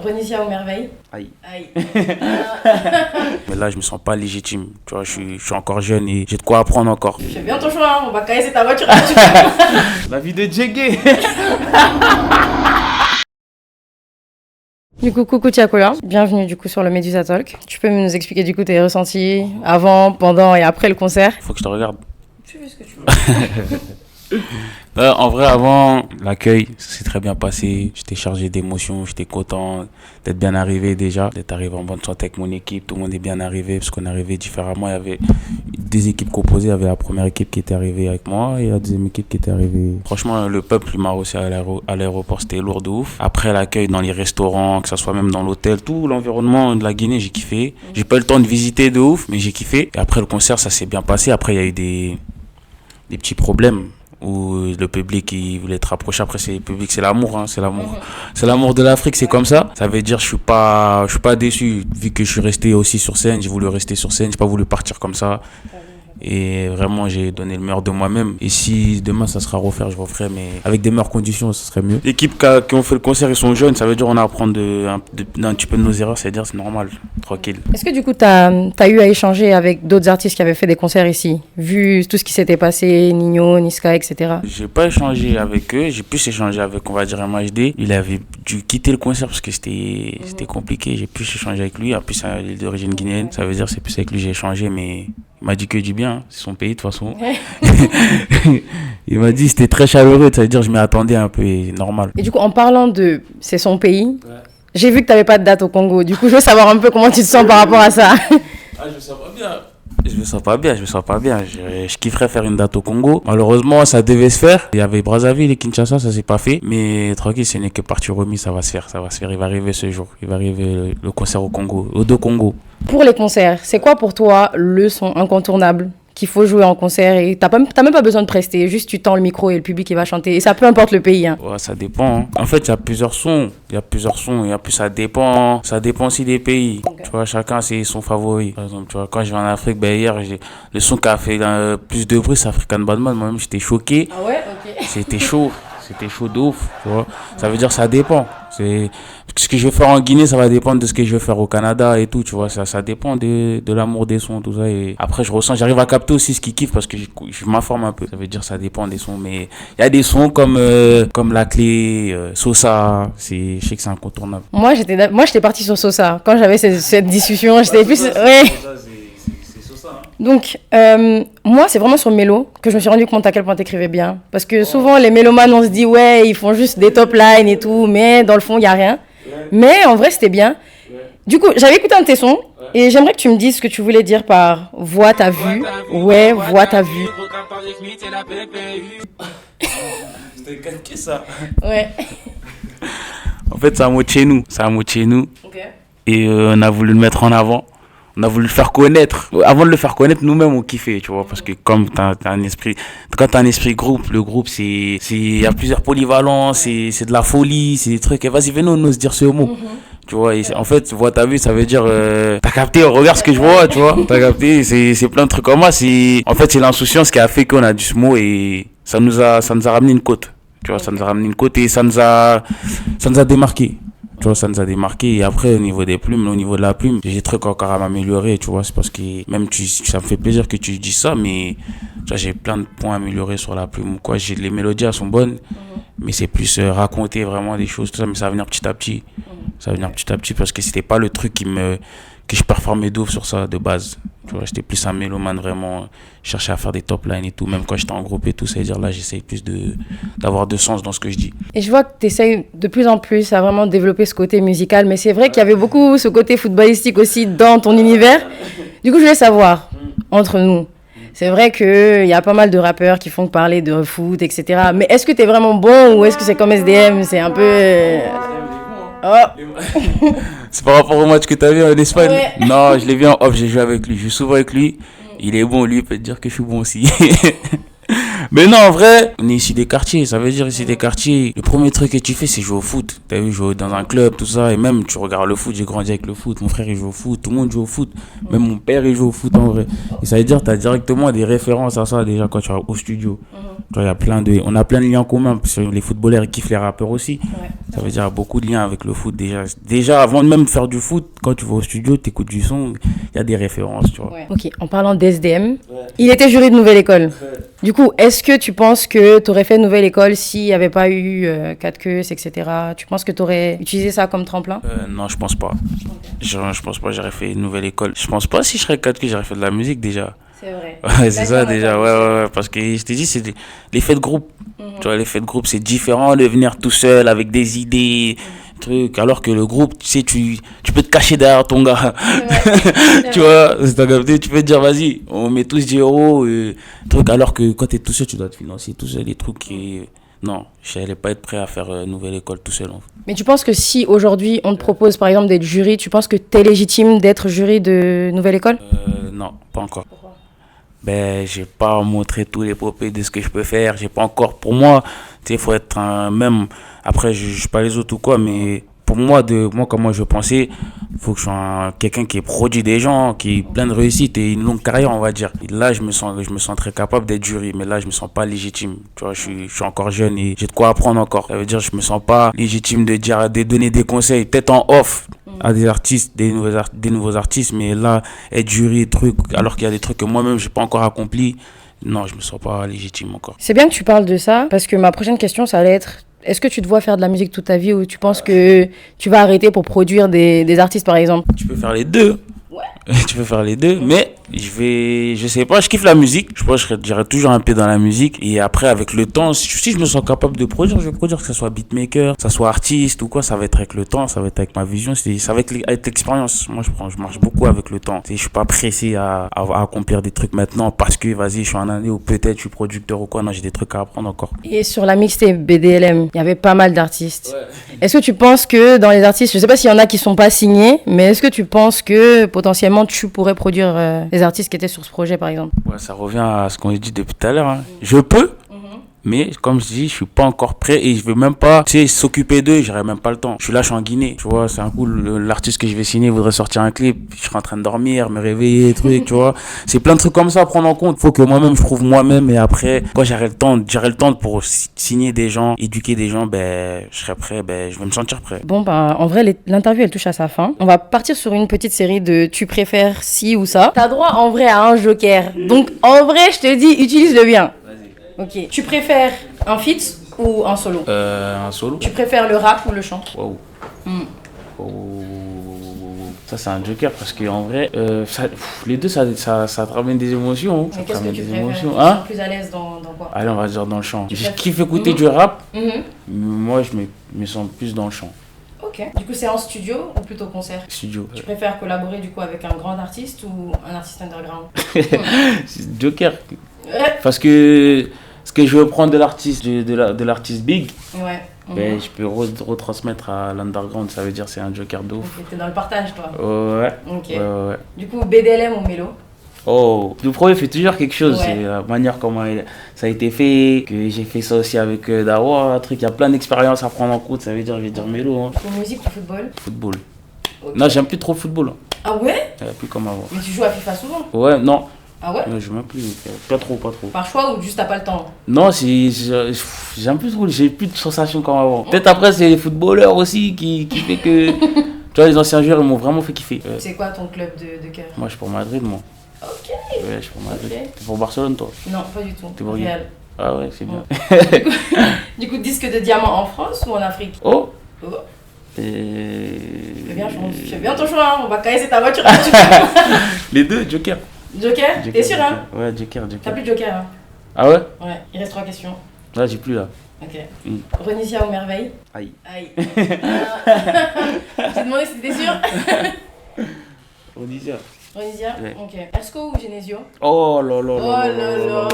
Ronisia aux merveilles. Aïe. Aïe. Mais là, je me sens pas légitime. Tu vois, je suis encore jeune et j'ai de quoi apprendre encore. Fais bien ton choix, hein. On va caresser ta voiture. La vie de Djegé. Du coup, coucou Tiakola, bienvenue du coup sur le Medusa Talk. Tu peux nous expliquer du coup tes ressentis avant, pendant et après le concert? Faut que je te regarde. Tu fais ce que tu veux. En vrai, avant, l'accueil, ça s'est très bien passé. J'étais chargé d'émotions, j'étais content d'être bien arrivé déjà, d'être arrivé en bonne santé avec mon équipe. Tout le monde est bien arrivé parce qu'on est arrivé différemment. Il y avait des équipes composées. Il y avait la première équipe qui était arrivée avec moi et la deuxième équipe qui était arrivée. Franchement, le peuple il m'a reçu à l'aéroport, c'était lourd de ouf. Après l'accueil dans les restaurants, que ce soit même dans l'hôtel, tout l'environnement de la Guinée, j'ai kiffé. J'ai pas eu le temps de visiter de ouf, mais j'ai kiffé. Et après le concert, ça s'est bien passé. Après, il y a eu des petits problèmes où le public il voulait être rapproché. Après, c'est le public, c'est l'amour, hein, c'est l'amour de l'Afrique, c'est comme ça. Ça veut dire je suis pas déçu vu que je suis resté aussi sur scène. J'ai voulu rester sur scène, j'ai pas voulu partir comme ça. Et vraiment, j'ai donné le meilleur de moi-même. Et si demain ça sera refaire, je referai, mais avec des meilleures conditions, ce serait mieux. L'équipe qui ont fait le concert, ils sont jeunes, ça veut dire on apprend un petit peu de nos erreurs, c'est-à-dire c'est normal, tranquille. Est-ce que du coup t'as eu à échanger avec d'autres artistes qui avaient fait des concerts ici, vu tout ce qui s'était passé, Nino, Niska, etc. J'ai pas échangé avec eux, j'ai plus échangé avec, on va dire, MHD. Il avait dû quitter le concert parce que c'était compliqué. J'ai plus échangé avec lui. En plus, il est d'origine guinéenne, ça veut dire c'est plus avec lui que j'ai échangé, mais il m'a dit que du bien, c'est son pays de toute façon. Il m'a dit c'était très chaleureux, ça veut dire je m'y attendais un peu, normal. Et du coup, en parlant de c'est son pays, j'ai vu que t'avais pas de date au Congo. Du coup, je veux savoir un peu comment tu te sens par rapport à ça. Je me sens pas bien. Je me sens pas bien. Je kifferais faire une date au Congo. Malheureusement, ça devait se faire. Il y avait Brazzaville et Kinshasa, ça s'est pas fait. Mais tranquille, ce n'est que partie remise, ça va se faire. Il va arriver ce jour. Il va arriver le concert au Congo, aux deux Congos. Pour les concerts, c'est quoi pour toi le son incontournable qu'il faut jouer en concert et t'as même pas besoin de prester, juste tu tends le micro et le public il va chanter et ça peu importe le pays. Hein. Ouais, ça dépend. Hein. En fait, il y a plusieurs sons. Et en plus ça dépend aussi des pays. Okay. Tu vois, chacun c'est son favori. Par exemple, tu vois, quand je vais en Afrique, hier, le son qui a fait plus de bruit, c'est African Badman. Moi-même, j'étais choqué. Ah ouais, ok. C'était chaud de ouf, tu vois. Ça veut dire ça dépend. Ce que je vais faire en Guinée, ça va dépendre de ce que je vais faire au Canada et tout, tu vois. Ça dépend de l'amour des sons, tout ça. Et après, j'arrive à capter aussi ce qu'ils kiffent parce que je m'informe un peu. Ça veut dire ça dépend des sons. Mais il y a des sons comme La Clé, Sosa. Je sais que c'est incontournable. Moi, j'étais partie sur Sosa. Quand j'avais cette discussion, j'étais plus... Ouais. Donc, moi, c'est vraiment sur Mélo que je me suis rendu compte à quel point t'écrivais bien. Parce que souvent, les mélomanes, on se dit, ouais, ils font juste des top lines et tout, mais dans le fond, il n'y a rien. Mais en vrai, c'était bien. Du coup, j'avais écouté un de tes sons et j'aimerais que tu me dises ce que tu voulais dire par voix, t'as vu. Ouais, voix, t'as vu. C'était calqué ça. Ouais. En fait, c'est un mot de chez nous. Ok. Et on a voulu le mettre en avant. On a voulu le faire connaître. Avant de le faire connaître, nous-mêmes, on kiffait, tu vois. Parce que comme quand t'as un esprit groupe, le groupe, il y a plusieurs polyvalents, c'est de la folie, c'est des trucs. Et vas-y, venez, on ose dire ce mot. Tu vois, et en fait, vois, t'as vu, ça veut dire, t'as capté, regarde ce que je vois, tu vois. T'as capté, c'est plein de trucs comme moi. En fait, c'est l'insouciance qui a fait qu'on a dit ce mot et ça nous a ramené une côte. Tu vois, ça nous a ramené une côte et ça nous a démarqué. Tu vois, ça nous a démarqué. Et après, au niveau des plumes, au niveau de la plume, j'ai des trucs encore à m'améliorer, tu vois. C'est parce que même ça me fait plaisir que tu dis ça, mais tu vois, j'ai plein de points à améliorer sur la plume. Quoi. Les mélodies, elles sont bonnes, mais c'est plus raconter vraiment des choses, tout ça. Mais ça va venir petit à petit. Ça va venir petit à petit parce que c'était pas le truc que je performais d'ouf sur ça de base. Tu vois, j'étais plus un mélomane vraiment, je cherchais à faire des top lines et tout, même quand j'étais en groupe et tout, ça veut dire là j'essaye plus d'avoir de sens dans ce que je dis. Et je vois que tu essayes de plus en plus à vraiment développer ce côté musical, mais c'est vrai qu'il y avait beaucoup ce côté footballistique aussi dans ton univers. Du coup, je voulais savoir, entre nous, c'est vrai qu'il y a pas mal de rappeurs qui font parler de foot, etc. Mais est-ce que tu es vraiment bon ou est-ce que c'est comme SDM, c'est un peu... Oh. C'est par rapport au match que tu as vu en Espagne? Ouais. Non, je l'ai vu en off, j'ai joué avec lui, je joue souvent avec lui. Il est bon, lui, il peut te dire que je suis bon aussi. Mais non, en vrai, on est ici des quartiers. Ça veut dire ici des quartiers. Le premier truc que tu fais, c'est jouer au foot. T'as vu, jouer dans un club, tout ça. Et même, tu regardes le foot. J'ai grandi avec le foot. Mon frère, il joue au foot. Tout le monde joue au foot. Même mon père, il joue au foot en vrai. Et ça veut dire, t'as directement des références à ça déjà quand tu vas au studio. Tu vois, on a plein de liens communs. Parce que les footballeurs, ils kiffent les rappeurs aussi. Ouais. Ça veut dire, il y a beaucoup de liens avec le foot déjà. Déjà, avant de même faire du foot, quand tu vas au studio, t'écoutes du son, il y a des références, tu vois. Ouais. Ok, en parlant d'SDM, il était jury de Nouvelle École. Du coup, est-ce que tu penses que tu aurais fait Nouvelle École s'il n'y avait pas eu 4 queues, etc. Tu penses que tu aurais utilisé ça comme tremplin? Non, je pense pas. Je pense pas, j'aurais fait une nouvelle école. Je pense pas si je serais 4 que j'aurais fait de la musique déjà. C'est vrai. Ouais, c'est ça déjà, ouais. Parce que je t'ai dit, c'est l'effet de groupe. Tu vois, l'effet de groupe, c'est différent de venir tout seul avec des idées, trucs. Alors que le groupe, tu sais, tu peux te cacher derrière ton gars. Tu vois, t'as capté, tu peux te dire, vas-y, on met tous 10 euros, truc. Alors que quand t'es tout seul, tu dois te financer tout seul, les trucs qui. Non, je n'allais pas être prêt à faire nouvelle école tout seul. En fait. Mais tu penses que si aujourd'hui on te propose par exemple d'être jury, tu penses que tu es légitime d'être jury de Nouvelle École? Non, pas encore. Pourquoi? Ben, j'ai pas montré tous les popés de ce que je peux faire. J'ai pas encore. Pour moi, tu sais, il faut être un. Même. Après, je juge pas les autres ou quoi, mais pour moi, comment je pensais, il faut que je sois quelqu'un qui est produit des gens, qui est plein de réussite et une longue carrière, on va dire. Et là, je me sens très capable d'être jury, mais là, je me sens pas légitime. Tu vois, je suis encore jeune et j'ai de quoi apprendre encore. Ça veut dire, je me sens pas légitime de donner des conseils, peut-être en off à des artistes, des nouveaux artistes, mais là, être jury, truc, alors qu'il y a des trucs que moi-même, j'ai pas encore accompli. Non, je me sens pas légitime encore. C'est bien que tu parles de ça, parce que ma prochaine question, ça allait être, est-ce que tu te vois faire de la musique toute ta vie ou tu penses que tu vas arrêter pour produire des artistes, par exemple? Tu peux faire les deux. Ouais. Tu peux faire les deux, mais je sais pas, je kiffe la musique. Je pense que j'irai toujours un peu dans la musique. Et après, avec le temps, si je me sens capable de produire, je vais produire, que ce soit beatmaker, que ce soit artiste ou quoi, ça va être avec le temps, ça va être avec ma vision, ça va être avec l'expérience. Moi, je marche beaucoup avec le temps. Je suis pas pressé à accomplir des trucs maintenant parce que, vas-y, je suis en année ou peut-être je suis producteur ou quoi. Non, j'ai des trucs à apprendre encore. Et sur la mixtape BDLM, il y avait pas mal d'artistes. Ouais. Est-ce que tu penses que dans les artistes, je sais pas s'il y en a qui sont pas signés, mais est-ce que tu penses que potentiellement tu pourrais produire les artistes qui étaient sur ce projet, par exemple? Ouais, ça revient à ce qu'on a dit depuis tout à l'heure. Hein. Je peux. Mais comme je dis, je suis pas encore prêt et je veux même pas, tu sais, s'occuper d'eux, j'aurais même pas le temps. Je suis là, je suis en Guinée, tu vois, c'est un coup, l'artiste que je vais signer voudrait sortir un clip, je serai en train de dormir, me réveiller, trucs, tu vois. C'est plein de trucs comme ça à prendre en compte. Faut que moi-même, je trouve moi-même et après, quand j'aurai le temps pour signer des gens, éduquer des gens, ben, je serai prêt, ben, je vais me sentir prêt. Bon, ben, en vrai, l'interview, elle touche à sa fin. On va partir sur une petite série de tu préfères ci ou ça. T'as droit, en vrai, à un joker. Donc, en vrai, je te dis, utilise-le bien. Ok. Tu préfères un feat ou un solo? Un solo. Tu préfères le rap ou le chant? Wow. Ça, c'est un joker parce qu'en vrai, les deux, ça te ramène des émotions. Hein. Mais qu'est-ce que tu préfères? Tu Hein? te sens plus à l'aise dans quoi? Allez, on va dire dans le chant. Je kiffe écouter du rap, moi, je me sens plus dans le chant. Ok. Du coup, c'est en studio ou plutôt concert? Studio. Tu préfères collaborer du coup avec un grand artiste ou un artiste underground? C'est joker. Parce que ce que je veux prendre de l'artiste de l'artiste big, ouais. Ben, je peux retransmettre à l'underground, ça veut dire c'est un joker de ouf. Okay, t'es dans le partage toi. Ouais. Ok. Ouais. Du coup, BDLM ou Mélo? Oh, le premier fait toujours quelque chose, Ouais. c'est la manière comment ça a été fait, que j'ai fait ça aussi avec Dawa, un truc, il y a plein d'expériences à prendre en compte, ça veut dire, je vais dire Mélo. Hein. Pour musique ou football? Football. Okay. Non, j'aime plus trop le football. Hein. Ah ouais? Plus comme avant. Mais tu joues à FIFA souvent? Ouais, non. Ah ouais? Non, je joue même plus, pas trop. Par choix ou juste t'as pas le temps? Non, j'aime plus trop, j'ai plus de sensations comme avant. Peut-être après, c'est les footballeurs aussi qui fait que. Tu vois, les anciens joueurs, ils m'ont vraiment fait kiffer. C'est quoi ton club de cœur? Moi, je suis pour Madrid, moi. Ok. Ouais, je suis pour Madrid. Okay. T'es pour Barcelone, toi? Non, pas du tout. T'es pour Real. Ah ouais, c'est bien. Du coup, disque de diamant en France ou en Afrique? Oh. Fais bien ton choix, hein. On va caresser ta voiture. Les deux, Joker. Joker? T'es sûr, hein? Ouais, Joker. T'as plus de Joker, hein? Ah ouais? Ouais, il reste 3 questions. Là, j'ai plus là. Ok. Renisia ou Merveille? Aïe. Je t'ai demandé si t'étais sûr. Renisia. Renisia? Ouais. Ok. Esco ou Genesio? Oh là là. Oh là là,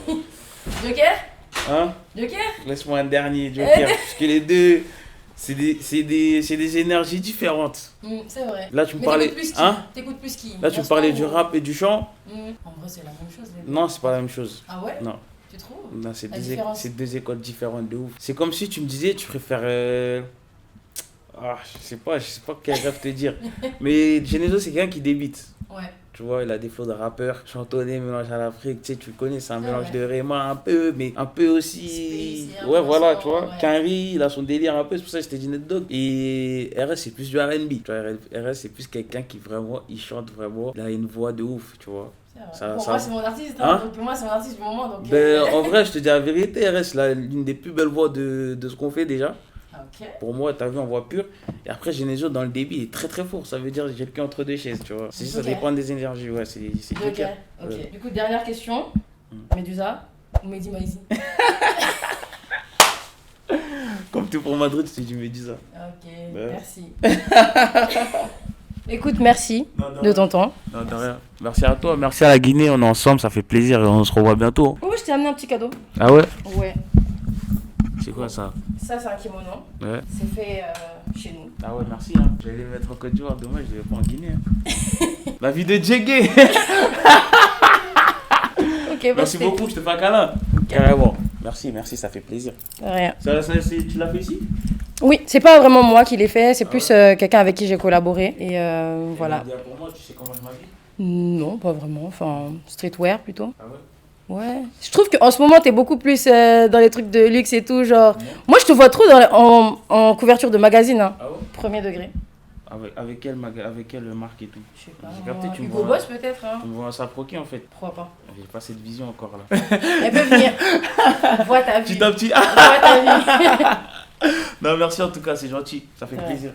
oui. Joker? Hein? Joker? Laisse-moi un dernier Joker. Parce que les deux, c'est des énergies différentes. C'est vrai. Là, tu me Mais parlais. t'écoutes plus qui? Hein? T'écoutes plus qui? Là, tu me parlais du rap et du chant. En vrai, c'est la même chose. Les deux. Non, c'est pas la même chose. Ah ouais? Non. Tu trouves? Non, La différence. c'est deux écoles différentes de ouf. C'est comme si tu me disais, tu préfères. Je sais pas quel rêve te dire. Mais Genesio, c'est quelqu'un qui débite. Ouais. Tu vois, il a des flots de rappeur, chantonné, mélange à l'Afrique, tu sais, tu le connais, c'est un mélange Ouais. de Rema un peu, mais un peu aussi. Space, Ouais, voilà, dansant, tu vois. ouais. Kenry, il a son délire un peu, c'est pour ça que je t'ai dit Ned Dogg. Et RS, c'est plus du RB. Tu vois, RS, c'est plus quelqu'un qui vraiment, il chante vraiment, il a une voix de ouf, tu vois. C'est vrai. Pour moi, c'est mon artiste. Hein? Donc, pour moi, c'est mon artiste du moment. Donc, En vrai, je te dis la vérité, RS, il a l'une des plus belles voix de ce qu'on fait déjà. Ok. Pour moi, t'as vu en voix pure. Et après, Genesio, dans le débit, il est très très fort. Ça veut dire j'ai le cul entre deux chaises, tu vois. C'est juste, ça Ok. dépend des énergies, ouais, c'est Ok. Joker. Ok. Ouais. Du coup, dernière question. Medusa ou Mehdi Maizi? Comme tout pour Madrid, je te dis, mais dis ça. Ok, Ouais. merci. Écoute, merci de ton temps. Non, de rien. Merci à toi, merci à la Guinée, on est ensemble, ça fait plaisir et on se revoit bientôt. Oh, je t'ai amené un petit cadeau. Ah ouais? Ouais. C'est quoi ça? Ça, c'est un kimono. Ouais. C'est fait chez nous. Ah ouais, merci. Hein. J'allais le mettre en Côte d'Ivoire, dommage, je ne vais pas en Guinée. Hein. La vie de Djegé. Ok, Merci beaucoup, je te fais un câlin. Carrément. Merci, ça fait plaisir. Rien. Tu l'as fait ici? Oui, c'est pas vraiment moi qui l'ai fait, c'est plus quelqu'un avec qui j'ai collaboré. Et voilà. Et pour moi, tu sais comment je m'habille? Non, pas vraiment. Enfin, streetwear plutôt. Ah ouais? Ouais. Je trouve qu'en ce moment, t'es beaucoup plus dans les trucs de luxe et tout. Genre, moi, je te vois trop en couverture de magazine, hein. Ah ouais? Premier degré. Avec quelle marque et tout? Je sais pas. J'ai capté, tu me Hugo vois. Boss peut-être. Hein. Tu me vois ça croquer en fait. Pourquoi pas? J'ai pas cette vision encore là. Elle peut venir. Vois ta vie. Petit à petit. Vois ta vie. Non, merci en tout cas, c'est gentil. Ça fait Ouais. plaisir.